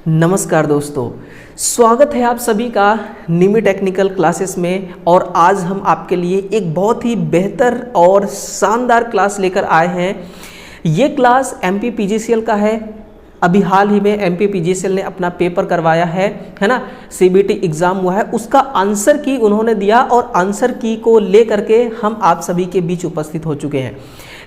नमस्कार दोस्तों, स्वागत है आप सभी का निमी टेक्निकल क्लासेस में। और आज हम आपके लिए एक बहुत ही बेहतर और शानदार क्लास लेकर आए हैं। ये क्लास एमपी पीजीसीएल का है। अभी हाल ही में एमपी पीजीसीएल ने अपना पेपर करवाया है ना, सीबीटी एग्ज़ाम हुआ है, उसका आंसर की उन्होंने दिया और आंसर की को ले करके हम आप सभी के बीच उपस्थित हो चुके हैं।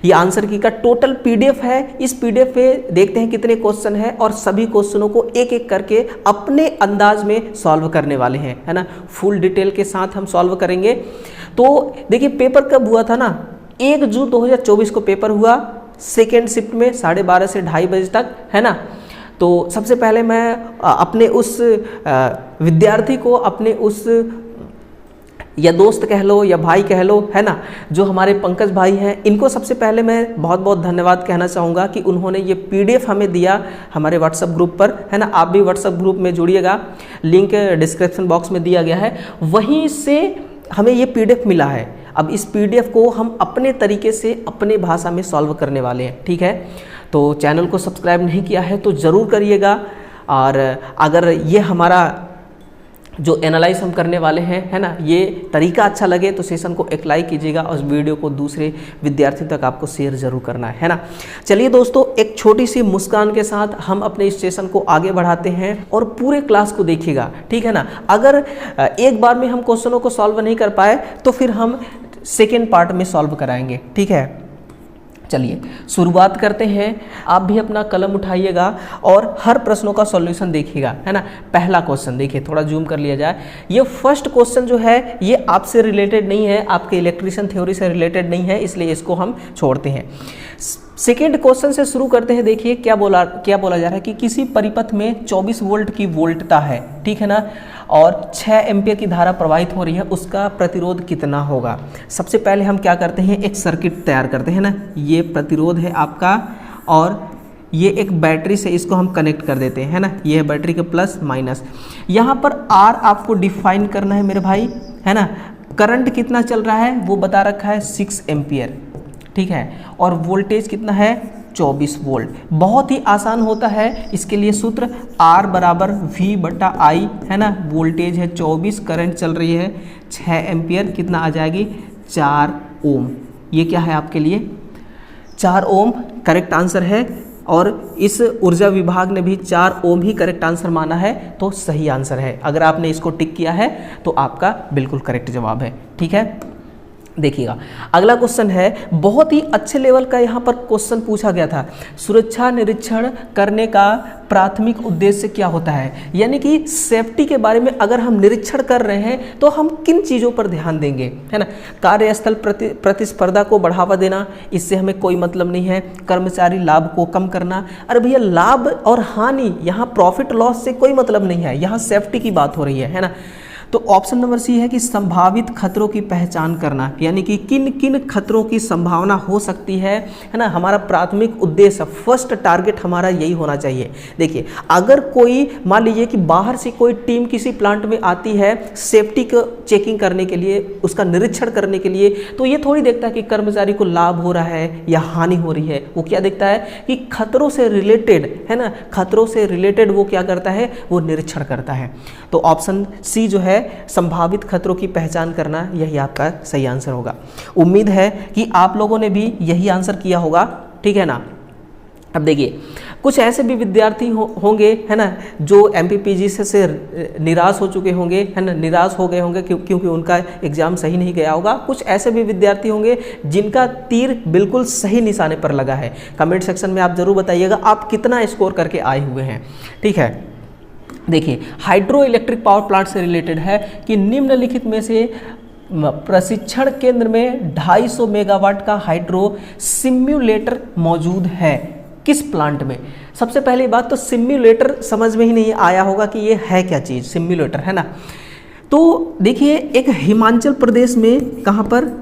ये आंसर की का टोटल पीडीएफ है। इस पीडीएफ पे देखते हैं कितने क्वेश्चन है और सभी क्वेश्चनों को एक एक करके अपने अंदाज में सॉल्व करने वाले हैं, है ना। फुल डिटेल के साथ हम सॉल्व करेंगे। तो देखिए, पेपर कब हुआ था ना, 1 जून 2024 को पेपर हुआ, सेकेंड शिफ्ट में 12:30 से 2:30 बजे तक, है ना। तो सबसे पहले मैं अपने उस विद्यार्थी को, अपने उस या दोस्त कह लो या भाई कह लो, है ना, जो हमारे पंकज भाई हैं, इनको सबसे पहले मैं बहुत बहुत धन्यवाद कहना चाहूँगा कि उन्होंने ये पीडीएफ हमें दिया हमारे व्हाट्सएप ग्रुप पर, है ना। आप भी व्हाट्सएप ग्रुप में जुड़िएगा, लिंक डिस्क्रिप्शन बॉक्स में दिया गया है, वहीं से हमें ये पीडीएफ मिला है। अब इस पीडीएफ को हम अपने तरीके से अपने भाषा में सॉल्व करने वाले हैं, ठीक है। तो चैनल को सब्सक्राइब नहीं किया है तो ज़रूर करिएगा। और अगर ये हमारा जो एनालाइज हम करने वाले हैं, है ना, ये तरीका अच्छा लगे तो सेशन को एक लाइक कीजिएगा और इस वीडियो को दूसरे विद्यार्थियों तक आपको शेयर जरूर करना है ना। चलिए दोस्तों, एक छोटी सी मुस्कान के साथ हम अपने इस सेशन को आगे बढ़ाते हैं और पूरे क्लास को देखिएगा, ठीक है ना। अगर एक बार में हम क्वेश्चनों को सॉल्व नहीं कर पाए तो फिर हम सेकेंड पार्ट में सॉल्व कराएंगे, ठीक है। चलिए शुरुआत करते हैं। आप भी अपना कलम उठाइएगा और हर प्रश्नों का सॉल्यूशन देखिएगा, है ना। पहला क्वेश्चन देखिए, थोड़ा जूम कर लिया जाए। ये फर्स्ट क्वेश्चन जो है ये आपसे रिलेटेड नहीं है, आपके इलेक्ट्रिशियन थ्योरी से रिलेटेड नहीं है, इसलिए इसको हम छोड़ते हैं। सेकेंड क्वेश्चन से शुरू करते हैं। देखिए क्या बोला जा रहा है कि किसी परिपथ में 24 वोल्ट की वोल्टता है, ठीक है ना, और 6 एम्पियर की धारा प्रवाहित हो रही है, उसका प्रतिरोध कितना होगा। सबसे पहले हम क्या करते हैं, एक सर्किट तैयार करते हैं ना। ये प्रतिरोध है आपका और ये एक बैटरी से इसको हम कनेक्ट कर देते हैं, है ना। ये है बैटरी के प्लस माइनस। यहाँ पर आर आपको डिफाइन करना है मेरे भाई, है ना। करंट कितना चल रहा है वो बता रखा है 6 एम्पियर, ठीक है, और वोल्टेज कितना है 24 वोल्ट। बहुत ही आसान होता है, इसके लिए सूत्र R बराबर V/I, है ना। वोल्टेज है 24, करंट चल रही है 6 एम्पियर, कितना आ जाएगी 4 ओम। ये क्या है आपके लिए 4 ओम करेक्ट आंसर है। और इस ऊर्जा विभाग ने भी 4 ओम ही करेक्ट आंसर माना है, तो सही आंसर है। अगर आपने इसको टिक किया है तो आपका बिल्कुल करेक्ट जवाब है, ठीक है। देखिएगा अगला क्वेश्चन है, बहुत ही अच्छे लेवल का यहाँ पर क्वेश्चन पूछा गया था। सुरक्षा निरीक्षण करने का प्राथमिक उद्देश्य क्या होता है, यानी कि सेफ्टी के बारे में अगर हम निरीक्षण कर रहे हैं तो हम किन चीज़ों पर ध्यान देंगे, है ना। कार्यस्थल प्रतिस्पर्धा को बढ़ावा देना, इससे हमें कोई मतलब नहीं है। कर्मचारी लाभ को कम करना, अरे भैया लाभ और हानि, यहाँ प्रॉफिट लॉस से कोई मतलब नहीं है, यहाँ सेफ्टी की बात हो रही है ना। तो ऑप्शन नंबर सी है कि संभावित खतरों की पहचान करना, यानी कि किन किन खतरों की संभावना हो सकती है ना। हमारा प्राथमिक उद्देश्य, फर्स्ट टारगेट हमारा यही होना चाहिए। देखिए अगर कोई मान लीजिए कि बाहर से कोई टीम किसी प्लांट में आती है सेफ्टी को चेकिंग करने के लिए, उसका निरीक्षण करने के लिए, तो ये थोड़ी देखता है कि कर्मचारी को लाभ हो रहा है या हानि हो रही है। वो क्या देखता है कि खतरों से रिलेटेड, है ना, खतरों से रिलेटेड वो क्या करता है, वो निरीक्षण करता है। तो ऑप्शन सी जो है संभावित खतरों की पहचान करना, यही आपका सही आंसर होगा। उम्मीद है कि आप लोगों ने भी यही आंसर किया होगा, ठीक है ना। अब देखिए कुछ ऐसे भी विद्यार्थी होंगे, है ना, जो एमपीपीजीसी से निराश हो चुके होंगे, है ना, निराश हो गए होंगे क्योंकि उनका एग्जाम सही नहीं गया होगा। कुछ ऐसे भी विद्यार्थी होंगे जिनका तीर बिल्कुल सही निशाने पर लगा है। कमेंट सेक्शन में आप जरूर बताइएगा आप कितना स्कोर करके आए हुए हैं, ठीक है। देखिए हाइड्रो इलेक्ट्रिक पावर प्लांट से रिलेटेड है कि निम्नलिखित में से प्रशिक्षण केंद्र में 250 मेगावाट का हाइड्रो सिम्युलेटर मौजूद है, किस प्लांट में। सबसे पहली बात तो सिम्युलेटर समझ में ही नहीं आया होगा कि ये है क्या चीज़, सिम्युलेटर, है ना। तो देखिए एक हिमाचल प्रदेश में, कहाँ पर,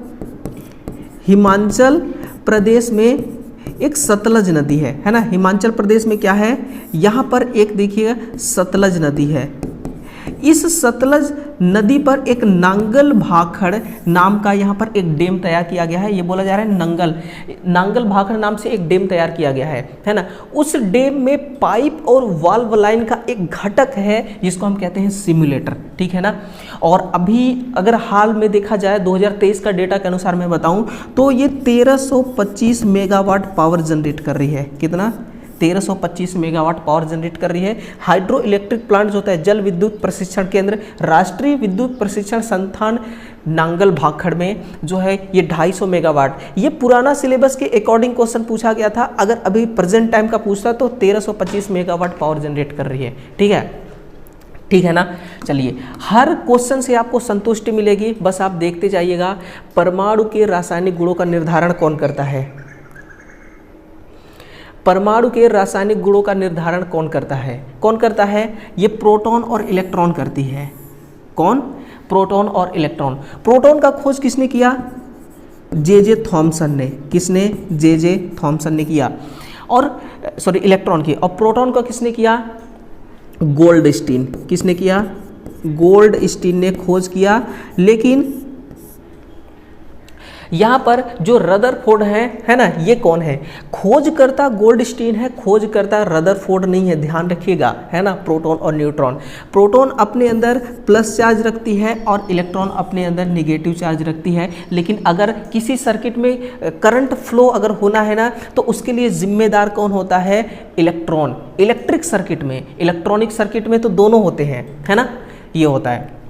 हिमाचल प्रदेश में एक सतलज नदी है ना। हिमाचल प्रदेश में क्या है, यहाँ पर एक देखिए सतलज नदी है। इस सतलज नदी पर एक नांगल भाखड़ नाम का यहाँ पर एक डैम तैयार किया गया है। ये बोला जा रहा है नांगल भाखड़ नाम से एक डैम तैयार किया गया है ना। उस डैम में पाइप और वाल्व लाइन का एक घटक है जिसको हम कहते हैं सिम्युलेटर, ठीक है ना। और अभी अगर हाल में देखा जाए 2023 का डेटा के अनुसार मैं बताऊं तो ये 1325 मेगावाट पावर जनरेट कर रही है। कितना? 1325 मेगावाट पावर जनरेट कर रही है। हाइड्रो इलेक्ट्रिक प्लांट जो होता है, जल विद्युत प्रशिक्षण केंद्र, राष्ट्रीय विद्युत प्रशिक्षण संस्थान नांगल भाखड़ में जो है ये 250 मेगावाट। ये पुराना सिलेबस के अकॉर्डिंग क्वेश्चन पूछा गया था। अगर अभी प्रेजेंट टाइम का पूछता तो 1325 मेगावाट पावर जनरेट कर रही है, ठीक है ना। चलिए, हर क्वेश्चन से आपको संतुष्टि मिलेगी, बस आप देखते जाइएगा। परमाणु के रासायनिक गुणों का निर्धारण कौन करता है? परमाणु के रासायनिक गुणों का निर्धारण कौन करता है? ये प्रोटॉन और इलेक्ट्रॉन करती है। कौन? प्रोटॉन और इलेक्ट्रॉन। प्रोटॉन का खोज किसने किया? जे थॉमसन ने। किसने? जे थॉमसन ने किया। और सॉरी, इलेक्ट्रॉन की। और प्रोटॉन का किसने किया? गोल्डस्टीन। किसने किया? गोल्डस्टीन ने खोज किया। लेकिन यहाँ पर जो रदरफोर्ड है ना, ये कौन है? खोजकर्ता गोल्डस्टीन है, खोजकर्ता रदरफोर्ड नहीं है, ध्यान रखिएगा, है ना। प्रोटॉन और न्यूट्रॉन। प्रोटॉन अपने अंदर प्लस चार्ज रखती है और इलेक्ट्रॉन अपने अंदर नेगेटिव चार्ज रखती है। लेकिन अगर किसी सर्किट में करंट फ्लो अगर होना है ना, तो उसके लिए जिम्मेदार कौन होता है? इलेक्ट्रॉन। इलेक्ट्रिक सर्किट में, इलेक्ट्रॉनिक सर्किट में तो दोनों होते हैं, है ना, ये होता है।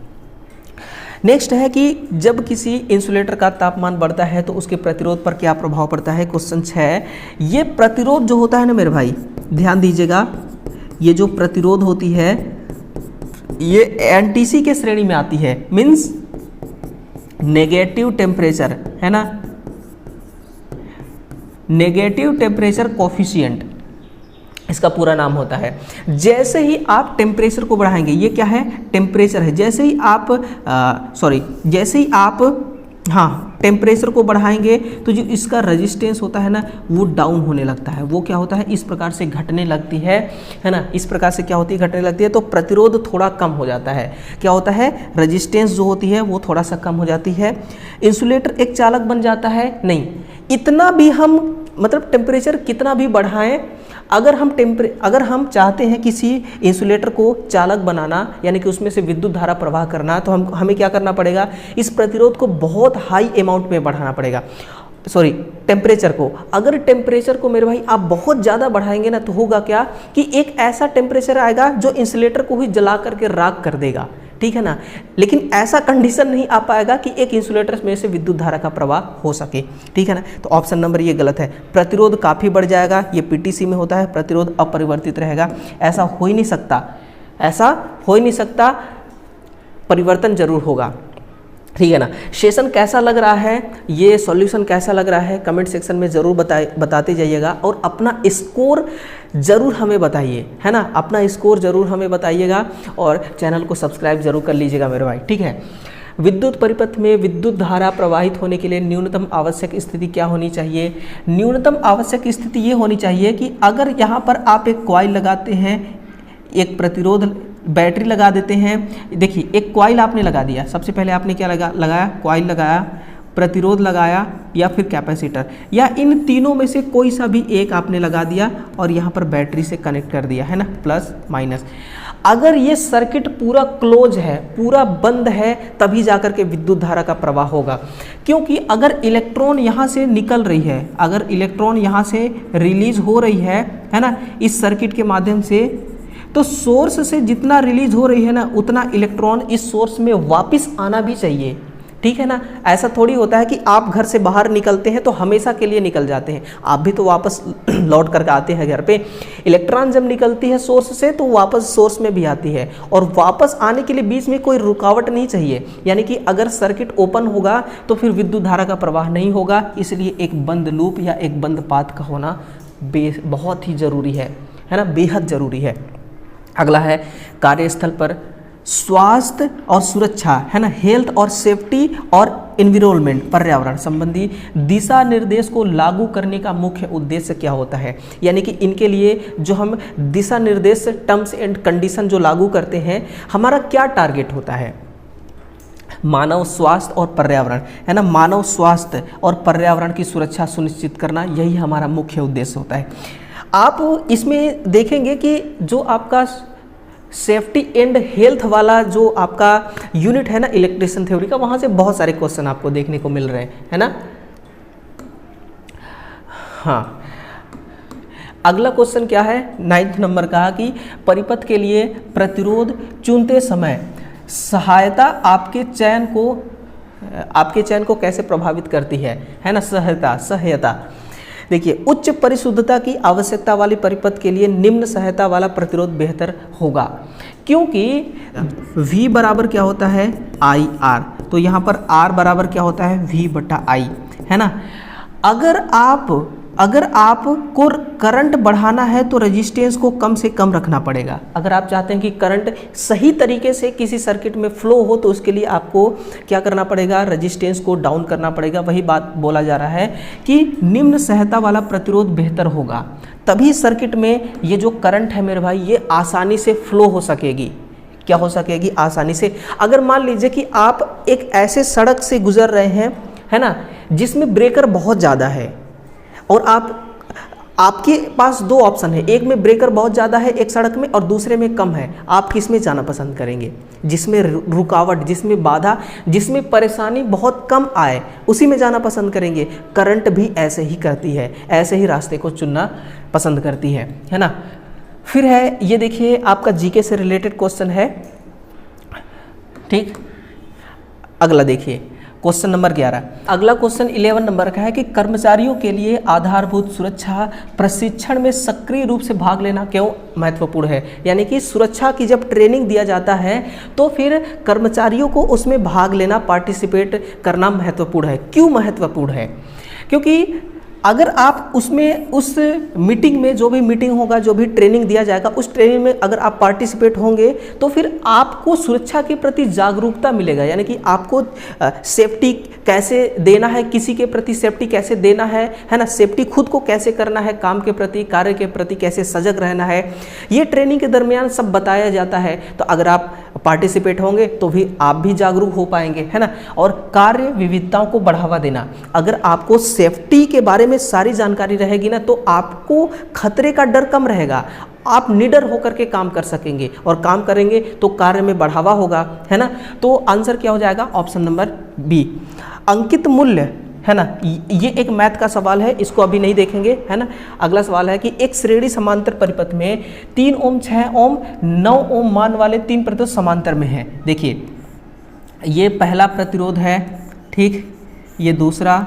नेक्स्ट है कि जब किसी इंसुलेटर का तापमान बढ़ता है तो उसके प्रतिरोध पर क्या प्रभाव पड़ता है? क्वेश्चन 6। ये प्रतिरोध जो होता है ना मेरे भाई, ध्यान दीजिएगा, ये जो प्रतिरोध होती है ये एनटीसी के श्रेणी में आती है, मीन्स नेगेटिव टेम्परेचर, है ना, नेगेटिव टेम्परेचर कोफिशिएंट इसका पूरा नाम होता है। जैसे ही आप टेम्परेचर को बढ़ाएंगे, ये क्या है? टेम्परेचर है। जैसे ही आप टेम्परेचर को बढ़ाएंगे तो जो इसका रेजिस्टेंस होता है ना, वो डाउन होने लगता है। वो क्या होता है? इस प्रकार से घटने लगती है ना। इस प्रकार से क्या होती है? घटने लगती है। तो प्रतिरोध थोड़ा कम हो जाता है। क्या होता है? रेजिस्टेंस जो होती है वो थोड़ा सा कम हो जाती है। इंसुलेटर एक चालक बन जाता है? नहीं। इतना भी हम मतलब टेम्परेचर कितना भी बढ़ाएं, अगर हम चाहते हैं किसी इंसुलेटर को चालक बनाना, यानी कि उसमें से विद्युत धारा प्रवाह करना, तो हमें क्या करना पड़ेगा? इस प्रतिरोध को बहुत हाई अमाउंट में बढ़ाना पड़ेगा। सॉरी, टेम्परेचर को। अगर टेम्परेचर को मेरे भाई आप बहुत ज़्यादा बढ़ाएंगे ना, तो होगा क्या कि एक ऐसा टेम्परेचर आएगा जो इंसुलेटर को ही जला करके राख कर देगा, ठीक है ना। लेकिन ऐसा कंडीशन नहीं आ पाएगा कि एक इंसुलेटर में से विद्युत धारा का प्रवाह हो सके, ठीक है ना। तो ऑप्शन नंबर ये गलत है। प्रतिरोध काफ़ी बढ़ जाएगा, ये पीटीसी में होता है। प्रतिरोध अपरिवर्तित रहेगा, ऐसा हो ही नहीं सकता, परिवर्तन जरूर होगा, ठीक है ना। सेशन कैसा लग रहा है, ये सॉल्यूशन कैसा लग रहा है, कमेंट सेक्शन में ज़रूर बताते जाइएगा। और अपना स्कोर ज़रूर हमें बताइए, है ना, अपना स्कोर ज़रूर हमें बताइएगा। और चैनल को सब्सक्राइब जरूर कर लीजिएगा मेरे भाई, ठीक है। विद्युत परिपथ में विद्युत धारा प्रवाहित होने के लिए न्यूनतम आवश्यक स्थिति क्या होनी चाहिए? न्यूनतम आवश्यक स्थिति ये होनी चाहिए कि अगर यहाँ पर आप एक कॉइल लगाते हैं, एक प्रतिरोध बैटरी लगा देते हैं। देखिए, एक कॉइल आपने लगा दिया, सबसे पहले आपने क्या लगाया? कॉइल लगाया, प्रतिरोध लगाया या फिर कैपेसिटर, या इन तीनों में से कोई सा भी एक आपने लगा दिया और यहाँ पर बैटरी से कनेक्ट कर दिया, है ना, प्लस माइनस। अगर ये सर्किट पूरा क्लोज है, पूरा बंद है, तभी जाकर के विद्युत धारा का प्रवाह होगा। क्योंकि अगर इलेक्ट्रॉन यहाँ से निकल रही है, अगर इलेक्ट्रॉन यहाँ से रिलीज हो रही है ना, इस सर्किट के माध्यम से, तो सोर्स से जितना रिलीज हो रही है ना, उतना इलेक्ट्रॉन इस सोर्स में वापस आना भी चाहिए, ठीक है ना। ऐसा थोड़ी होता है कि आप घर से बाहर निकलते हैं तो हमेशा के लिए निकल जाते हैं, आप भी तो वापस लौट करके आते हैं घर पे। इलेक्ट्रॉन जब निकलती है सोर्स से तो वापस सोर्स में भी आती है, और वापस आने के लिए बीच में कोई रुकावट नहीं चाहिए। यानी कि अगर सर्किट ओपन होगा तो फिर विद्युत धारा का प्रवाह नहीं होगा। इसलिए एक बंद लूप या एक बंद पाथ का होना बहुत ही ज़रूरी है ना, बेहद ज़रूरी है। अगला है कार्यस्थल पर स्वास्थ्य और सुरक्षा, है ना, हेल्थ और सेफ्टी और एनवायरनमेंट, पर्यावरण संबंधी दिशा निर्देश को लागू करने का मुख्य उद्देश्य क्या होता है। यानी कि इनके लिए जो हम दिशा निर्देश, टर्म्स एंड कंडीशन जो लागू करते हैं, हमारा क्या टारगेट होता है। मानव स्वास्थ्य और पर्यावरण, है ना, मानव स्वास्थ्य और पर्यावरण की सुरक्षा सुनिश्चित करना, यही हमारा मुख्य उद्देश्य होता है। आप इसमें देखेंगे कि जो आपका सेफ्टी एंड हेल्थ वाला जो आपका यूनिट है ना इलेक्ट्रिशियन थ्योरी का, वहाँ से बहुत सारे क्वेश्चन आपको देखने को मिल रहे हैं, है ना। हाँ, अगला क्वेश्चन क्या है, 9th नंबर का, कि परिपथ के लिए प्रतिरोध चुनते समय सहायता आपके चयन को कैसे प्रभावित करती है ना। सहायता देखिए, उच्च परिशुद्धता की आवश्यकता वाली परिपथ के लिए निम्न सहायता वाला प्रतिरोध बेहतर होगा, क्योंकि V बराबर क्या होता है IR, तो यहाँ पर R बराबर क्या होता है V/I, है ना। अगर आपको करंट बढ़ाना है तो रेजिस्टेंस को कम से कम रखना पड़ेगा। अगर आप चाहते हैं कि करंट सही तरीके से किसी सर्किट में फ्लो हो तो उसके लिए आपको क्या करना पड़ेगा, रेजिस्टेंस को डाउन करना पड़ेगा। वही बात बोला जा रहा है कि निम्न सहायता वाला प्रतिरोध बेहतर होगा, तभी सर्किट में ये जो करंट है मेरे भाई, ये आसानी से फ्लो हो सकेगी। क्या हो सकेगी, आसानी से। अगर मान लीजिए कि आप एक ऐसे सड़क से गुजर रहे हैं, है ना, जिसमें ब्रेकर बहुत ज़्यादा है, और आपके पास दो ऑप्शन है, एक में ब्रेकर बहुत ज़्यादा है एक सड़क में और दूसरे में कम है, आप किस में जाना पसंद करेंगे। जिसमें रुकावट, जिसमें बाधा, जिसमें परेशानी बहुत कम आए, उसी में जाना पसंद करेंगे। करंट भी ऐसे ही करती है, ऐसे ही रास्ते को चुनना पसंद करती है ना। फिर है ये देखिए, आपका जीके से रिलेटेड क्वेश्चन है, ठीक। अगला देखिए क्वेश्चन नंबर 11। अगला क्वेश्चन 11 नंबर का है कि कर्मचारियों के लिए आधारभूत सुरक्षा प्रशिक्षण में सक्रिय रूप से भाग लेना क्यों महत्वपूर्ण है। यानी कि सुरक्षा की जब ट्रेनिंग दिया जाता है तो फिर कर्मचारियों को उसमें भाग लेना, पार्टिसिपेट करना महत्वपूर्ण है। क्यों महत्वपूर्ण है, क्योंकि अगर आप उसमें उस मीटिंग में, जो भी मीटिंग होगा, जो भी ट्रेनिंग दिया जाएगा, उस ट्रेनिंग में अगर आप पार्टिसिपेट होंगे तो फिर आपको सुरक्षा के प्रति जागरूकता मिलेगा। यानी कि आपको सेफ्टी कैसे देना है, किसी के प्रति सेफ्टी कैसे देना है ना, सेफ्टी खुद को कैसे करना है, काम के प्रति, कार्य के प्रति कैसे सजग रहना है, ये ट्रेनिंग के दरमियान सब बताया जाता है। तो अगर आप पार्टिसिपेट होंगे तो भी आप भी जागरूक हो पाएंगे, है ना। और कार्य विविधताओं को बढ़ावा देना, अगर आपको सेफ्टी के बारे में सारी जानकारी रहेगी ना तो आपको खतरे का डर कम रहेगा, आप निडर होकर के काम कर सकेंगे, और काम करेंगे तो कार्य में बढ़ावा होगा, है ना। तो आंसर क्या हो जाएगा, ऑप्शन नंबर बी। अंकित मूल्य, है ना, ये एक मैथ का सवाल है, इसको अभी नहीं देखेंगे, है ना। अगला सवाल है कि एक श्रेणी समांतर परिपथ में 3 ओम, 6 ओम, 9 ओम मान वाले 3 प्रतिरोध समांतर में है। देखिए ये पहला प्रतिरोध है, ठीक, ये दूसरा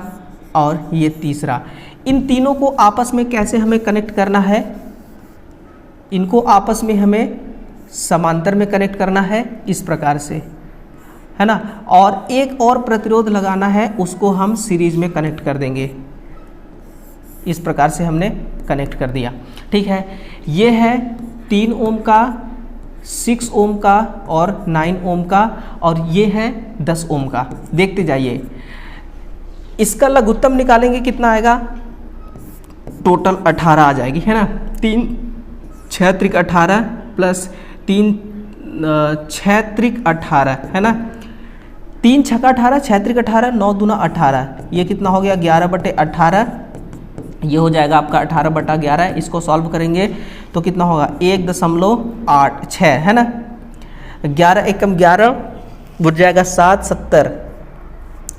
और ये तीसरा। इन तीनों को आपस में कैसे हमें कनेक्ट करना है, इनको आपस में हमें समांतर में कनेक्ट करना है इस प्रकार से, है ना। और एक और प्रतिरोध लगाना है, उसको हम सीरीज में कनेक्ट कर देंगे, इस प्रकार से हमने कनेक्ट कर दिया, ठीक है। ये है 3 ओम का, 6 ओम का और 9 ओम का, और ये है 10 ओम का। देखते जाइए, इसका लघुत्तम निकालेंगे कितना आएगा, टोटल 18 आ जाएगी, है ना। 3 6 त्रिक 18 प्लस 3 6 त्रिक 18, है ना। 3 छक्का 18, 6 त्रिक 18, 9 दूना 18, ये कितना हो गया 11/18, ये हो जाएगा आपका 18/11। इसको सॉल्व करेंगे तो कितना होगा 1.86, है ना। 11 एकम 11 बुझ जाएगा 7 70,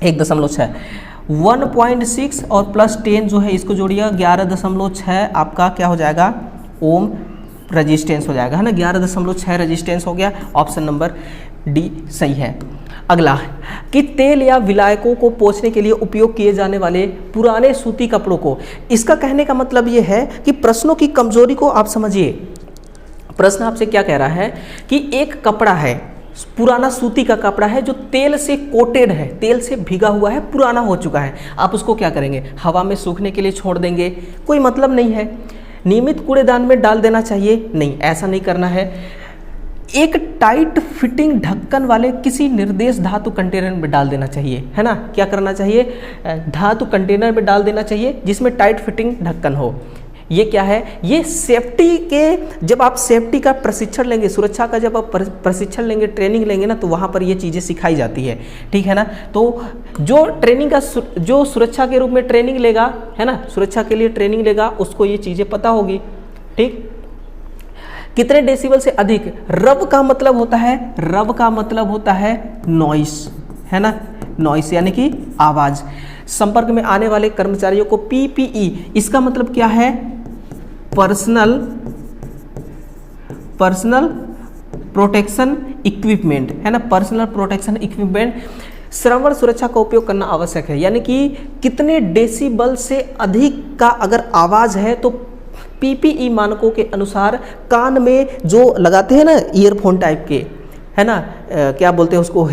1.6, 1.6 और प्लस 10 जो है इसको जोड़िएगा 11.6 आपका क्या हो जाएगा ओम रजिस्टेंस हो जाएगा, है ना। 11.6 रजिस्टेंस हो गया, ऑप्शन नंबर डी सही है। अगला कि तेल या विलायकों को पोंछने के लिए उपयोग किए जाने वाले पुराने सूती कपड़ों को, इसका कहने का मतलब ये है कि प्रश्नों की कमजोरी को आप समझिए। प्रश्न आपसे क्या कह रहा है कि एक कपड़ा है, पुराना सूती का कपड़ा है जो तेल से कोटेड है, तेल से भीगा हुआ है, पुराना हो चुका है, आप उसको क्या करेंगे, हवा में सूखने के लिए छोड़ देंगे, कोई मतलब नहीं है। नियमित कूड़ेदान में डाल देना चाहिए, नहीं, ऐसा नहीं करना है। एक टाइट फिटिंग ढक्कन वाले किसी निर्देश धातु कंटेनर में डाल देना चाहिए, है ना। क्या करना चाहिए, धातु कंटेनर में डाल देना चाहिए जिसमें टाइट फिटिंग ढक्कन हो। ये क्या है, ये सेफ्टी के, जब आप सेफ्टी का प्रशिक्षण लेंगे, सुरक्षा का जब आप प्रशिक्षण लेंगे, ट्रेनिंग लेंगे ना, तो वहाँ पर ये चीज़ें सिखाई जाती है, ठीक है ना। तो जो ट्रेनिंग का जो सुरक्षा के रूप में ट्रेनिंग लेगा, है ना, सुरक्षा के लिए ट्रेनिंग लेगा, उसको ये चीज़ें पता होगी, ठीक। कितने डेसिबल से अधिक, रब का मतलब होता है, रब का मतलब होता है नॉइस, है ना, नॉइस यानी कि आवाज़। संपर्क में आने वाले कर्मचारियों को PPE, इसका मतलब क्या है, पर्सनल प्रोटेक्शन इक्विपमेंट, है ना, पर्सनल प्रोटेक्शन इक्विपमेंट। श्रवण सुरक्षा का उपयोग करना आवश्यक है, यानी कि कितने डेसिबल से अधिक का अगर आवाज़ है तो PPE मानकों के अनुसार कान में जो लगाते हैं ना ईयरफोन टाइप के, है ना, क्या बोलते हैं उसको,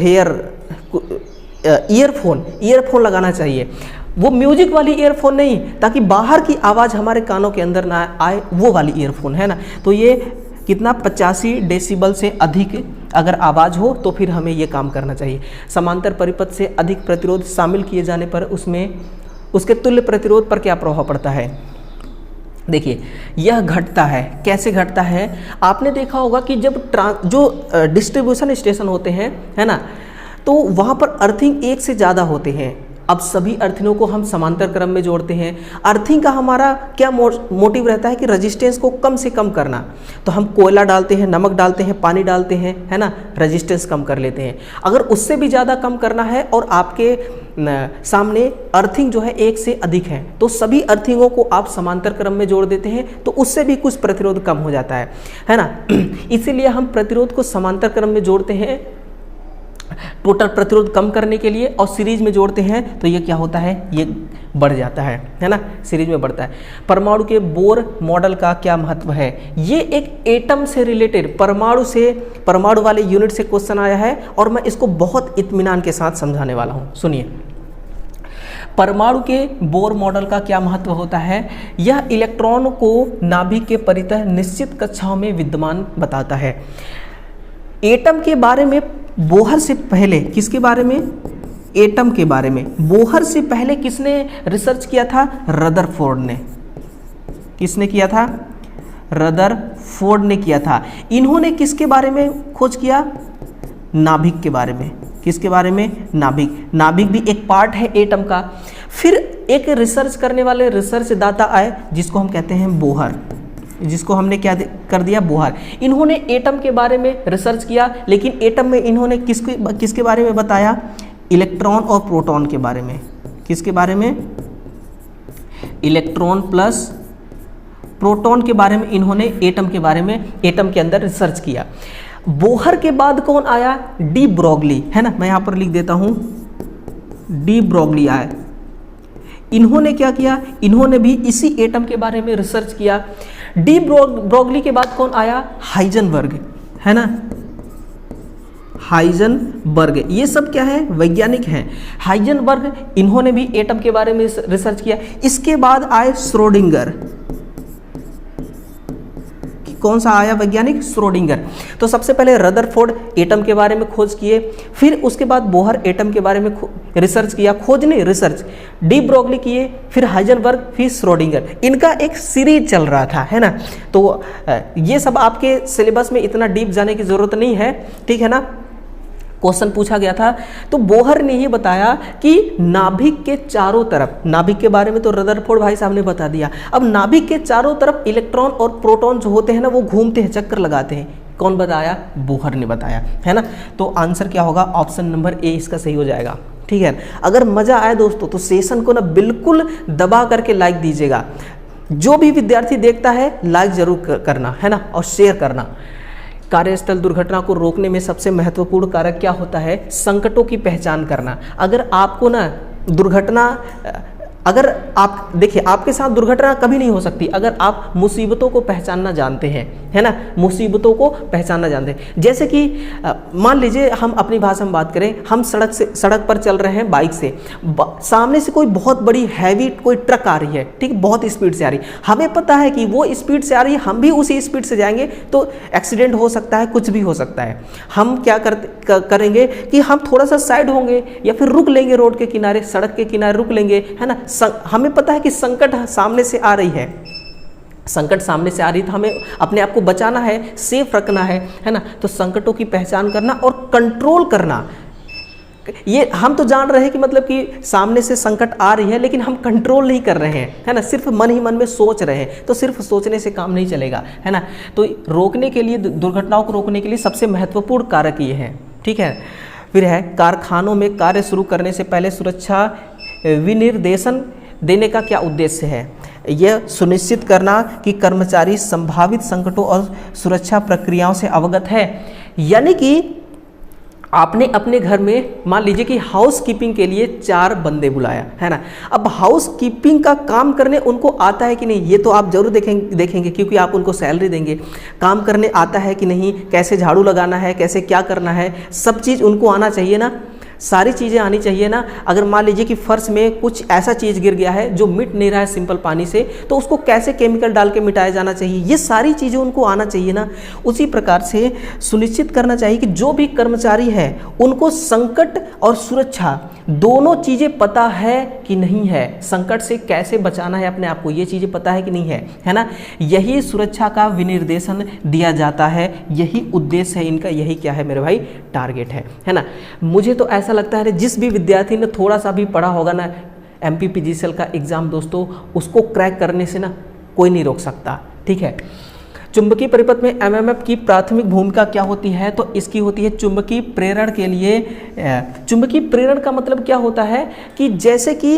ईयरफोन लगाना चाहिए। वो म्यूजिक वाली ईयरफोन नहीं, ताकि बाहर की आवाज़ हमारे कानों के अंदर ना आए, वो वाली ईयरफोन, है ना। तो ये कितना 85 डेसिबल से अधिक अगर आवाज़ हो तो फिर हमें ये काम करना चाहिए। समांतर परिपथ से अधिक प्रतिरोध शामिल किए जाने पर उसमें उसके तुल्य प्रतिरोध पर क्या प्रभाव पड़ता है। देखिए यह घटता है, कैसे घटता है, आपने देखा होगा कि जब जो डिस्ट्रीब्यूशन स्टेशन होते हैं, है ना, तो वहाँ पर अर्थिंग एक से ज़्यादा होते हैं। अब सभी अर्थिंगों को हम समांतर क्रम में जोड़ते हैं। अर्थिंग का हमारा क्या मोटिव रहता है कि रेजिस्टेंस को कम से कम करना, तो हम कोयला डालते हैं, नमक डालते हैं, पानी डालते हैं, है ना, रेजिस्टेंस कम कर लेते हैं। अगर उससे भी ज़्यादा कम करना है और आपके सामने अर्थिंग जो है एक से अधिक है, तो सभी अर्थिंगों को आप समांतर क्रम में जोड़ देते हैं, तो उससे भी कुछ प्रतिरोध कम हो जाता है ना। इसीलिए हम प्रतिरोध को समांतर क्रम में जोड़ते हैं टोटल प्रतिरोध कम करने के लिए, और सीरीज में जोड़ते हैं तो ये क्या होता है, ये बढ़ जाता है ना, सीरीज में बढ़ता है। परमाणु के बोर मॉडल का क्या महत्व है, ये एक एटम से रिलेटेड, परमाणु वाले यूनिट से क्वेश्चन आया है और मैं इसको बहुत इत्मीनान के साथ समझाने वाला हूँ। सुनिए, परमाणु के बोर मॉडल का क्या महत्व होता है, यह इलेक्ट्रॉन को नाभिक के परितः निश्चित कक्षाओं में विद्यमान बताता है। एटम के बारे में बोहर से पहले, किसके बारे में, एटम के बारे में बोहर से पहले किसने रिसर्च किया था, रदरफोर्ड ने। किसने किया था, रदरफोर्ड ने किया था। इन्होंने किसके बारे में खोज किया, नाभिक के बारे में। किसके बारे में, नाभिक भी एक पार्ट है एटम का। फिर एक रिसर्च करने वाले रिसर्च दाता आए जिसको हम कहते हैं बोहर, जिसको हमने क्या कर दिया, बोहर। इन्होंने एटम के बारे में रिसर्च किया, लेकिन एटम में इन्होंने किसके बारे में बताया, इलेक्ट्रॉन और प्रोटॉन के बारे में। किसके बारे में, इलेक्ट्रॉन प्लस प्रोटॉन के बारे में इन्होंने एटम के बारे में, एटम के अंदर रिसर्च किया। बोहर के बाद कौन आया, डी ब्रोगली, है ना, मैं यहाँ पर लिख देता हूँ, डी ब्रोगली आए। इन्होंने क्या किया, इन्होंने भी इसी एटम के बारे में रिसर्च किया। डी ब्रोगली के बाद कौन आया, हाइजेनबर्ग, है ना, हाइजेनबर्ग। ये सब क्या है, वैज्ञानिक हैं। हाइजेनबर्ग, इन्होंने भी एटम के बारे में रिसर्च किया। इसके बाद आए श्रोडिंगर। कौन सा आया वैज्ञानिक, श्रोडिंगर। तो सबसे पहले रदरफोर्ड एटम के बारे में खोज किए, फिर उसके बाद बोहर एटम के बारे में रिसर्च किया, खोज नहीं रिसर्च, डी ब्रोगली किए, फिर हाइजेनबर्ग, फिर श्रोडिंगर। इनका एक सीरीज चल रहा था, है ना। तो ये सब आपके सिलेबस में इतना डीप जाने की जरूरत नहीं है, ठीक है ना। क्वेश्चन पूछा गया था, तो बोहर ने ये बताया कि नाभिक के चारों तरफ, नाभिक के बारे में तो रदरफोर्ड भाई साहब ने बता दिया, अब नाभिक के चारों तरफ इलेक्ट्रॉन और प्रोटॉन जो होते हैं ना, वो घूमते हैं, चक्कर लगाते हैं। कौन बताया, बोहर ने बताया, है ना। तो आंसर क्या होगा, ऑप्शन नंबर ए इसका सही हो जाएगा, ठीक है। अगर मजा आए दोस्तों तो सेशन को ना बिल्कुल दबा करके लाइक दीजिएगा। जो भी विद्यार्थी देखता है लाइक जरूर करना, है ना, और शेयर करना। कार्यस्थल दुर्घटना को रोकने में सबसे महत्वपूर्ण कारक क्या होता है, संकटों की पहचान करना। अगर आपको ना दुर्घटना अगर आप देखिए, आपके साथ दुर्घटना कभी नहीं हो सकती अगर आप मुसीबतों को पहचानना जानते हैं, है ना, मुसीबतों को पहचानना जानते हैं। जैसे कि मान लीजिए हम अपनी भाषा में बात करें, हम सड़क पर चल रहे हैं बाइक से, सामने से कोई बहुत बड़ी हैवी कोई ट्रक आ रही है, ठीक, बहुत स्पीड से आ रही है, हमें पता है कि वो स्पीड से आ रही है, हम भी उसी स्पीड से जाएंगे तो एक्सीडेंट हो सकता है, कुछ भी हो सकता है। हम क्या करेंगे कि हम थोड़ा सा साइड होंगे या फिर रुक लेंगे, रोड के किनारे, सड़क के किनारे रुक लेंगे, है ना। हमें पता है कि संकट सामने से आ रही है, संकट सामने से आ रही है, तो हमें अपने आप को बचाना है, सेफ रखना है ना। तो संकटों की पहचान करना और कंट्रोल करना, ये हम तो जान रहे हैं कि मतलब कि सामने से संकट आ रही है, लेकिन हम कंट्रोल नहीं कर रहे हैं, है ना, सिर्फ मन ही मन में सोच रहे हैं। तो सिर्फ सोचने से काम नहीं चलेगा, है ना। तो रोकने के लिए, दुर्घटनाओं को रोकने के लिए सबसे महत्वपूर्ण कारक ये है, ठीक है। फिर है, कारखानों में कार्य शुरू करने से पहले सुरक्षा विनिर्देशन देने का क्या उद्देश्य है? यह सुनिश्चित करना कि कर्मचारी संभावित संकटों और सुरक्षा प्रक्रियाओं से अवगत है। यानी कि आपने अपने घर में मान लीजिए कि हाउस कीपिंग के लिए 4 बंदे बुलाया, है ना। अब हाउस कीपिंग का काम करने उनको आता है कि नहीं, ये तो आप जरूर देखेंगे क्योंकि आप उनको सैलरी देंगे। काम करने आता है कि नहीं, कैसे झाड़ू लगाना है, कैसे क्या करना है, सब चीज़ उनको आना चाहिए ना, सारी चीज़ें आनी चाहिए ना। अगर मान लीजिए कि फर्श में कुछ ऐसा चीज़ गिर गया है जो मिट नहीं रहा है सिंपल पानी से, तो उसको कैसे केमिकल डाल के मिटाया जाना चाहिए, ये सारी चीज़ें उनको आना चाहिए ना। उसी प्रकार से सुनिश्चित करना चाहिए कि जो भी कर्मचारी है उनको संकट और सुरक्षा दोनों चीज़ें पता है कि नहीं है, संकट से कैसे बचाना है अपने आप को, ये चीज़ें पता है कि नहीं है ना। यही सुरक्षा का दिया जाता है, यही उद्देश्य है इनका, यही क्या है मेरे भाई, टारगेट है ना। मुझे तो ऐसा लगता है जिस भी विद्यार्थी ने थोड़ा सा भी पढ़ा होगा ना MPPGCL का एग्ज़ाम दोस्तों, उसको क्रैक करने से ना कोई नहीं रोक सकता, ठीक है। चुंबकीय परिपथ में MMF की प्राथमिक भूमिका क्या होती है? तो इसकी होती है चुंबकीय प्रेरण के लिए। चुंबकीय प्रेरण का मतलब क्या होता है कि जैसे कि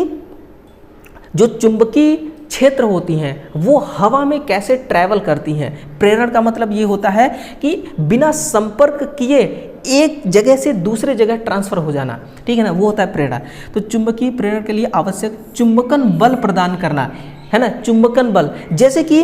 जो चुंबकीय क्षेत्र होती हैं वो हवा में कैसे ट्रैवल करती हैं। प्रेरण का मतलब ये होता है कि बिना संपर्क किए एक जगह से दूसरे जगह ट्रांसफर हो जाना, ठीक है ना, वो होता है प्रेरण। तो चुंबकीय प्रेरण के लिए आवश्यक चुंबकन बल प्रदान करना, है ना, चुंबकन बल। जैसे कि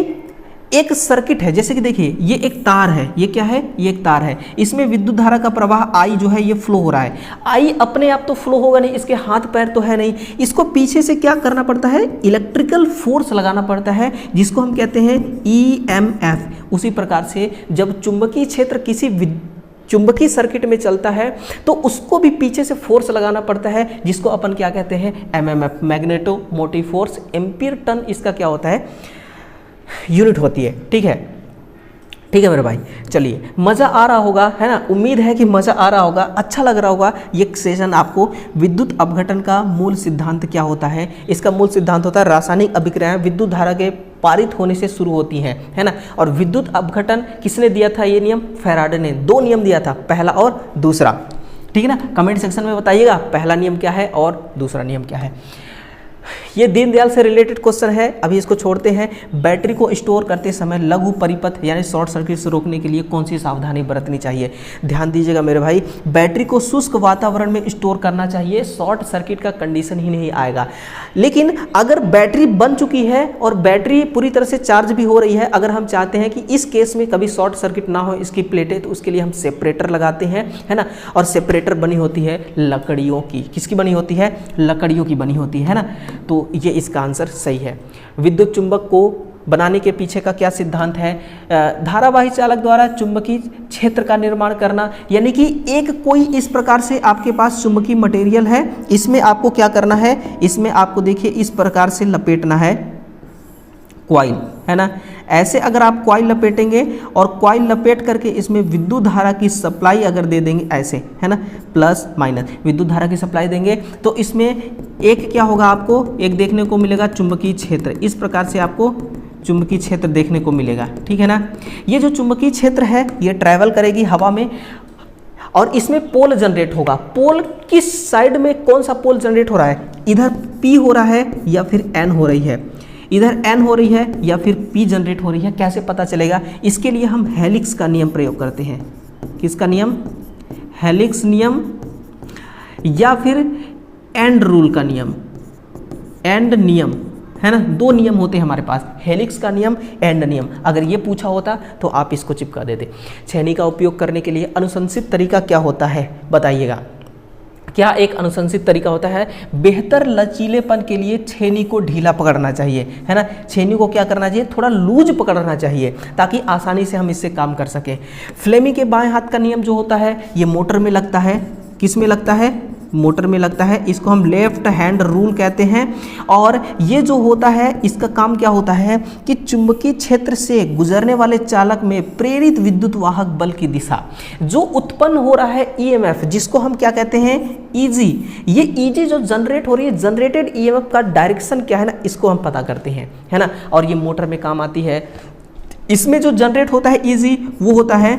एक सर्किट है, जैसे कि देखिए ये एक तार है, ये क्या है, ये एक तार है, इसमें विद्युत धारा का प्रवाह I जो है ये फ्लो हो रहा है। I अपने आप तो फ्लो होगा नहीं, इसके हाथ पैर तो है नहीं, इसको पीछे से क्या करना पड़ता है, इलेक्ट्रिकल फोर्स लगाना पड़ता है, जिसको हम कहते हैं EMF। उसी प्रकार से जब चुंबकीय क्षेत्र किसी चुंबकीय सर्किट में चलता है तो उसको भी पीछे से फोर्स लगाना पड़ता है, जिसको अपन क्या कहते हैं, MMF, magneto motive force. Ampere turn इसका क्या होता है, यूनिट होती है, ठीक है, ठीक है मेरे भाई। चलिए, मज़ा आ रहा होगा, है ना, उम्मीद है कि मज़ा आ रहा होगा, अच्छा लग रहा होगा ये सेशन आपको। विद्युत अपघटन का मूल सिद्धांत क्या होता है? इसका मूल सिद्धांत होता है रासायनिक अभिक्रियाएं विद्युत धारा के पारित होने से शुरू होती हैं, है ना। और विद्युत अपघटन किसने दिया था ये नियम? फैराडे ने। 2 नियम दिया था, पहला और दूसरा, ठीक है ना। कमेंट सेक्शन में बताइएगा पहला नियम क्या है और दूसरा नियम क्या है। ये दीनदयाल से रिलेटेड क्वेश्चन है, अभी इसको छोड़ते हैं। बैटरी को स्टोर करते समय लघु परिपथ यानी शॉर्ट सर्किट से रोकने के लिए कौन सी सावधानी बरतनी चाहिए? ध्यान दीजिएगा मेरे भाई, बैटरी को शुष्क वातावरण में स्टोर करना चाहिए, शॉर्ट सर्किट का कंडीशन ही नहीं आएगा। लेकिन अगर बैटरी बन चुकी है और बैटरी पूरी तरह से चार्ज भी हो रही है, अगर हम चाहते हैं कि इस केस में कभी शॉर्ट सर्किट ना हो इसकी प्लेटें, तो उसके लिए हम सेपरेटर लगाते हैं, है ना। और सेपरेटर बनी होती है लकड़ियों की। किसकी बनी होती है? लकड़ियों की बनी होती है ना। तो ये इसका आंसर सही है। विद्युत चुंबक को बनाने के पीछे का क्या सिद्धांत है? धारावाही चालक द्वारा चुंबकीय क्षेत्र का निर्माण करना, यानी कि एक कोई इस प्रकार से आपके पास चुंबकीय मटेरियल है, इसमें आपको क्या करना है, इसमें आपको देखिए इस प्रकार से लपेटना है कॉइल, है ना। ऐसे अगर आप कॉइल लपेटेंगे और कॉइल लपेट करके इसमें विद्युत धारा की सप्लाई अगर दे देंगे ऐसे, है ना, प्लस माइनस विद्युत धारा की सप्लाई देंगे, तो इसमें एक क्या होगा, आपको एक देखने को मिलेगा चुंबकीय क्षेत्र। इस प्रकार से आपको चुंबकीय क्षेत्र देखने को मिलेगा, ठीक है ना। ये जो चुंबकीय क्षेत्र है ये ट्रैवल करेगी हवा में और इसमें पोल जनरेट होगा। पोल किस साइड में कौन सा पोल जनरेट हो रहा है? इधर P हो रहा है या फिर N हो रही है, इधर N हो रही है या फिर P जनरेट हो रही है, कैसे पता चलेगा? इसके लिए हम हेलिक्स का नियम प्रयोग करते हैं। किसका नियम? हेलिक्स नियम या फिर एंड रूल का नियम। एंड नियम, है ना, दो नियम होते हैं हमारे पास, हेलिक्स का नियम, एंड नियम। अगर ये पूछा होता तो आप इसको चिपका देते। छेनी का उपयोग करने के लिए अनुशंसित तरीका क्या होता है, बताइएगा। क्या एक अनुशंसित तरीका होता है? बेहतर लचीलेपन के लिए छेनी को ढीला पकड़ना चाहिए, है ना। छेनी को क्या करना चाहिए? थोड़ा लूज पकड़ना चाहिए ताकि आसानी से हम इससे काम कर सकें। फ्लेमी के बाएं हाथ का नियम जो होता है ये मोटर में लगता है। किस में लगता है? मोटर में लगता है। इसको हम लेफ्ट हैंड रूल कहते हैं। और ये जो होता है इसका काम क्या होता है कि चुंबकीय क्षेत्र से गुजरने वाले चालक में प्रेरित विद्युत वाहक बल की दिशा जो उत्पन्न हो रहा है ईएमएफ, जिसको हम क्या कहते हैं? ईजी। ये ईजी जो जनरेट हो रही है, जनरेटेड ईएमएफ का डायरेक्शन क्या है ना, इसको हम पता करते हैं, है ना। और ये मोटर में काम आती है। इसमें जो जनरेट होता है ईजी वो होता है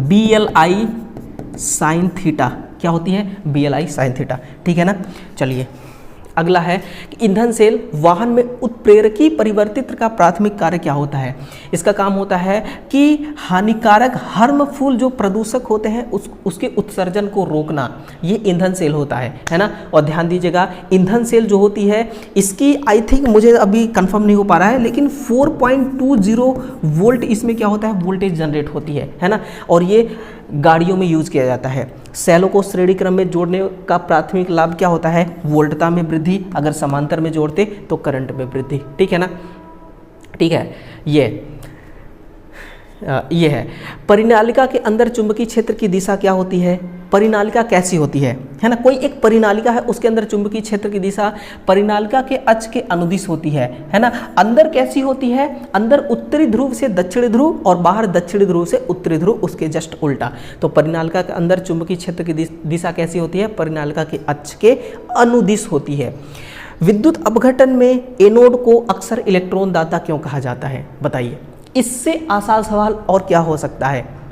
BLI साइन थीटा। क्या होती है? BLI साइन थीटा, ठीक है ना। चलिए अगला है कि ईंधन सेल वाहन में उत्प्रेरकी परिवर्तित का प्राथमिक कार्य क्या होता है? इसका काम होता है कि हानिकारक हार्मफुल जो प्रदूषक होते हैं उसके उत्सर्जन को रोकना, ये ईंधन सेल होता है ना। और ध्यान दीजिएगा ईंधन सेल जो होती है इसकी आई थिंक मुझे अभी कंफर्म नहीं हो पा रहा है, लेकिन 4.20 वोल्ट इसमें क्या होता है? वोल्टेज जनरेट होती है ना। और ये गाड़ियों में यूज किया जाता है। सेलों को श्रेणी क्रम में जोड़ने का प्राथमिक लाभ क्या होता है? वोल्टता में वृद्धि, अगर समांतर में जोड़ते तो करंट में वृद्धि, ठीक है ना। ठीक है, ये है। परिनालिका के अंदर चुंबकीय क्षेत्र की दिशा क्या होती है? परिनालिका कैसी होती है ना। कोई एक परिनालिका है, उसके अंदर चुंबकीय क्षेत्र की दिशा परिनालिका के अक्ष के अनुदिश होती है ना। अंदर कैसी होती है? अंदर उत्तरी ध्रुव से दक्षिणी ध्रुव और बाहर दक्षिणी ध्रुव से उत्तरी ध्रुव, उसके जस्ट उल्टा। तो परिनालिका के अंदर चुंबकीय क्षेत्र की दिशा कैसी होती है? परिनालिका के अक्ष के अनुदिश होती है। विद्युत अपघटन में एनोड को अक्सर इलेक्ट्रॉन दाता क्यों कहा जाता है? बताइए। इससे आसान सवाल और क्या हो सकता है?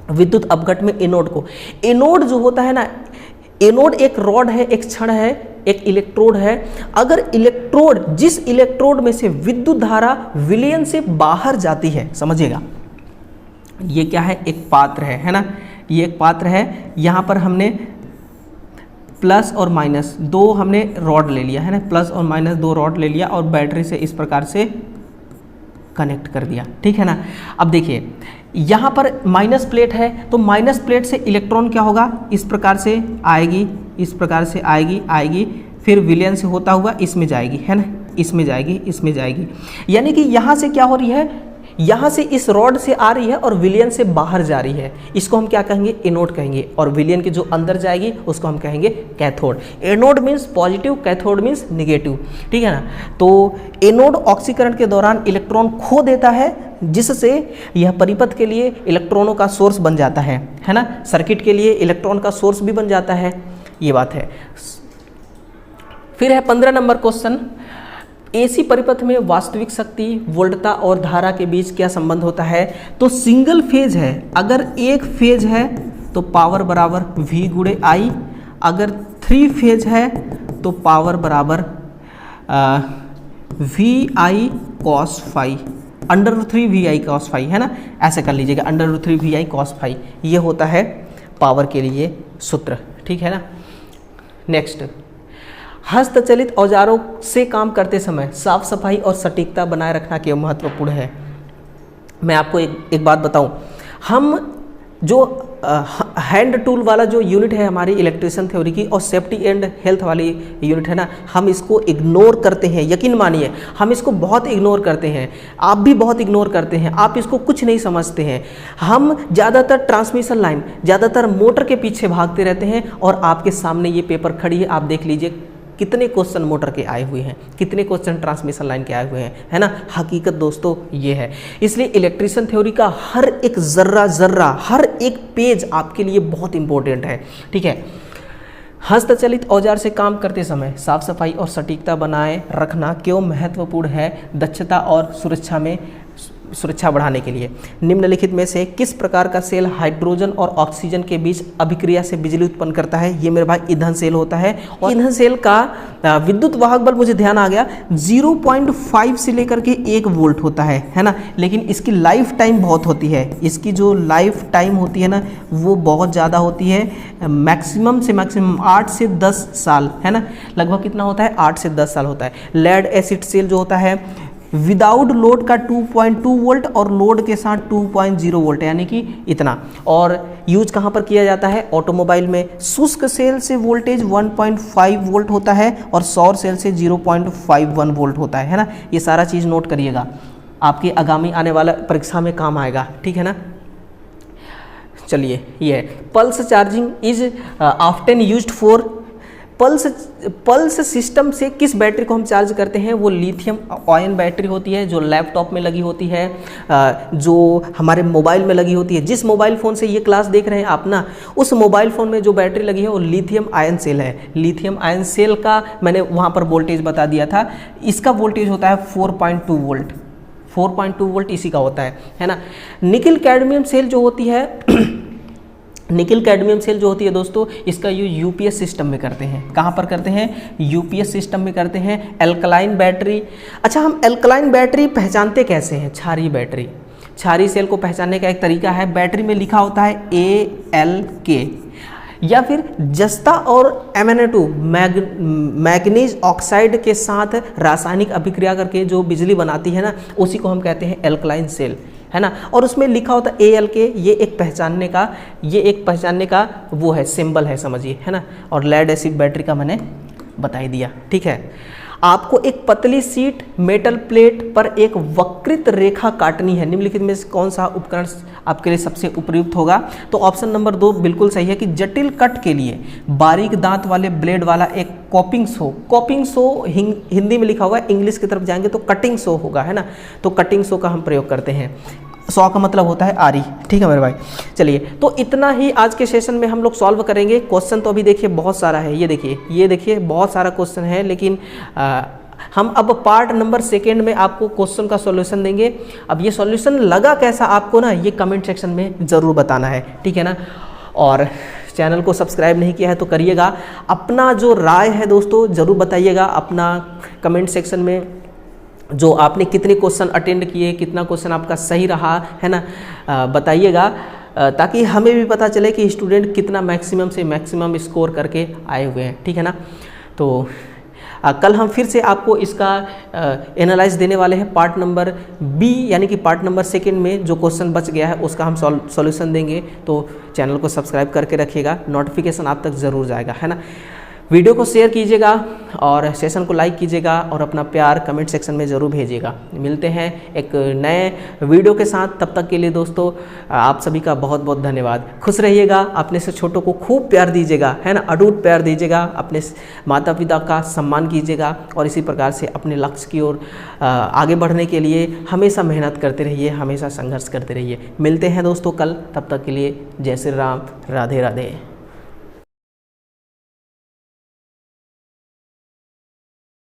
विद्युत अपघट में एनोड को, एनोड जो होता है ना, एनोड एक रॉड है, एक क्षण है, एक इलेक्ट्रोड है। अगर इलेक्ट्रोड, जिस इलेक्ट्रोड में से विद्युत धारा विलयन से बाहर जाती है, समझिएगा, ये क्या है? एक पात्र है ना। ये एक पात्र है। यहाँ पर हमने प्लस और माइनस दो हमने रॉड ले लिया है ना, प्लस और माइनस दो रॉड ले लिया और बैटरी से इस प्रकार से कनेक्ट कर दिया, ठीक है ना। अब देखिए यहाँ पर माइनस प्लेट है, तो माइनस प्लेट से इलेक्ट्रॉन क्या होगा? इस प्रकार से आएगी, इस प्रकार से आएगी, फिर विलयन से होता हुआ इसमें जाएगी, है ना, इसमें जाएगी, इसमें जाएगी। यानी कि यहाँ से क्या हो रही है? यहाँ से इस रॉड से आ रही है और विलयन से बाहर जा रही है। इसको हम क्या कहेंगे? एनोड कहेंगे। और विलयन की जो अंदर जाएगी उसको हम कहेंगे cathode. Anode means positive, cathode means negative, ठीक है ना। तो एनोड ऑक्सीकरण के दौरान इलेक्ट्रॉन खो देता है, जिससे यह परिपथ के लिए इलेक्ट्रॉनों का सोर्स बन जाता है ना। सर्किट के लिए इलेक्ट्रॉन का सोर्स भी बन जाता है, ये बात है। फिर है 15 नंबर क्वेश्चन। एसी परिपथ में वास्तविक शक्ति, वोल्टता और धारा के बीच क्या संबंध होता है? तो सिंगल फेज है, अगर एक फेज है तो पावर बराबर V गुणे I, अगर 3 फेज है तो पावर बराबर VI cos phi, √3 VI cos phi, है ना। ऐसे कर लीजिएगा, √3 VI cos फाई, ये होता है पावर के लिए सूत्र, ठीक है ना। नेक्स्ट, हस्तचलित औजारों से काम करते समय साफ सफाई और सटीकता बनाए रखना क्यों महत्वपूर्ण है? मैं आपको एक बात बताऊं, हम जो हैंड टूल वाला जो यूनिट है हमारी इलेक्ट्रिशियन थ्योरी की, और सेफ्टी एंड हेल्थ वाली यूनिट है ना, हम इसको इग्नोर करते हैं। यकीन मानिए हम इसको बहुत इग्नोर करते हैं, आप भी बहुत इग्नोर करते हैं, आप इसको कुछ नहीं समझते हैं। हम ज़्यादातर ट्रांसमिशन लाइन, ज़्यादातर मोटर के पीछे भागते रहते हैं। और आपके सामने ये पेपर खड़ी है, आप देख लीजिए कितने क्वेश्चन मोटर के आए हुए हैं, कितने क्वेश्चन ट्रांसमिशन लाइन के आए हुए हैं, है ना। हकीकत दोस्तों ये है। इसलिए इलेक्ट्रिशियन थ्योरी का हर एक जर्रा, हर एक पेज आपके लिए बहुत इंपॉर्टेंट है, ठीक है। हस्तचलित औजार से काम करते समय साफ सफाई और सटीकता बनाए रखना क्यों महत्वपूर्ण है? दक्षता और सुरक्षा में सुरक्षा बढ़ाने के लिए। निम्नलिखित में से किस प्रकार का सेल हाइड्रोजन और ऑक्सीजन के बीच अभिक्रिया से बिजली उत्पन्न करता है? ये मेरे भाई ईंधन सेल होता है। और ईंधन सेल का विद्युत वाहक बल, मुझे ध्यान आ गया, 0.5 से लेकर के 1 वोल्ट होता है ना, लेकिन इसकी लाइफ टाइम बहुत होती है। इसकी जो लाइफ टाइम होती है ना वो बहुत ज़्यादा होती है, मैक्सिमम से मैक्सिमम 8 से 10 साल, है ना, लगभग कितना होता है, 8 से 10 साल होता है। लेड एसिड सेल जो होता है विदाउट लोड का 2.2 वोल्ट और लोड के साथ 2.0 वोल्ट, यानी कि इतना। और यूज कहाँ पर किया जाता है? ऑटोमोबाइल में। शुष्क सेल से वोल्टेज 1.5 वोल्ट होता है और सौर सेल से 0.51 वोल्ट होता है ना। ये सारा चीज़ नोट करिएगा, आपके आगामी आने वाला परीक्षा में काम आएगा, ठीक है ना। चलिए, ये pulse charging is often used for, pulse system से किस बैटरी को हम चार्ज करते हैं? वो लिथियम आयन बैटरी होती है जो लैपटॉप में लगी होती है, जो हमारे मोबाइल में लगी होती है। जिस मोबाइल फ़ोन से ये क्लास देख रहे हैं आप ना, उस मोबाइल फ़ोन में जो बैटरी लगी है वो लिथियम आयन सेल है। लिथियम आयन सेल का मैंने वहाँ पर वोल्टेज बता दिया था, इसका वोल्टेज होता है 4.2 वोल्ट, 4.2 वोल्ट इसी का होता है ना। निकिल कैडमियम सेल जो होती है निकिल कैडमियम सेल जो होती है दोस्तों, इसका यूज यूपीएस सिस्टम में करते हैं। कहाँ पर करते हैं? यूपीएस सिस्टम में करते हैं। एल्कलाइन बैटरी, अच्छा हम एल्कलाइन बैटरी पहचानते कैसे हैं? क्षारीय बैटरी, क्षारीय सेल को पहचानने का एक तरीका है, बैटरी में लिखा होता है ALK, या फिर जस्ता और MnA2 मैग्नीज ऑक्साइड के साथ रासायनिक अभिक्रिया करके जो बिजली बनाती है ना, उसी को हम कहते हैं एल्कलाइन सेल, है ना। और उसमें लिखा होता है ALK, ये एक पहचानने का वो है, सिंबल है, समझिए, है ना। और लेड एसिड बैटरी का मैंने बता ही दिया, ठीक है। आपको एक पतली सीट मेटल प्लेट पर एक वक्रित रेखा काटनी है, निम्नलिखित में से कौन सा उपकरण आपके लिए सबसे उपयुक्त होगा? तो ऑप्शन नंबर 2 बिल्कुल सही है कि जटिल कट के लिए बारीक दांत वाले ब्लेड वाला एक कॉपिंग सो, कॉपिंग सो हिंदी में लिखा हुआ है, इंग्लिश की तरफ जाएंगे तो कटिंग सो होगा, है ना। तो कटिंग सो का हम प्रयोग करते हैं। 100 का मतलब होता है आरी, ठीक है मेरे भाई। चलिए, तो इतना ही आज के सेशन में हम लोग सॉल्व करेंगे। क्वेश्चन तो अभी देखिए बहुत सारा है, ये देखिए बहुत सारा क्वेश्चन है, लेकिन हम अब पार्ट नंबर 2 में आपको क्वेश्चन का सॉल्यूशन देंगे। अब ये सॉल्यूशन लगा कैसा आपको ना, ये कमेंट सेक्शन में ज़रूर बताना है, ठीक है ना। और चैनल को सब्सक्राइब नहीं किया है तो करिएगा। अपना जो राय है दोस्तों ज़रूर बताइएगा अपना कमेंट सेक्शन में, जो आपने कितने क्वेश्चन अटेंड किए, कितना क्वेश्चन आपका सही रहा, है ना, बताइएगा, ताकि हमें भी पता चले कि स्टूडेंट कितना मैक्सिमम से मैक्सिमम स्कोर करके आए हुए हैं, ठीक है ना। तो कल हम फिर से आपको इसका एनालाइज देने वाले हैं पार्ट नंबर B, यानी कि पार्ट नंबर 2 में जो क्वेश्चन बच गया है उसका हम सॉल्यूशन देंगे। तो चैनल को सब्सक्राइब करके रखिएगा, नोटिफिकेशन आप तक ज़रूर जाएगा, है ना। वीडियो को शेयर कीजिएगा और सेशन को लाइक कीजिएगा और अपना प्यार कमेंट सेक्शन में ज़रूर भेजिएगा। मिलते हैं एक नए वीडियो के साथ, तब तक के लिए दोस्तों आप सभी का बहुत बहुत धन्यवाद। खुश रहिएगा, अपने से छोटों को खूब प्यार दीजिएगा, है ना, अटूट प्यार दीजिएगा, अपने माता पिता का सम्मान कीजिएगा और इसी प्रकार से अपने लक्ष्य की ओर आगे बढ़ने के लिए हमेशा मेहनत करते रहिए, हमेशा संघर्ष करते रहिए। मिलते हैं दोस्तों कल, तब तक के लिए जय श्री राम, राधे राधे।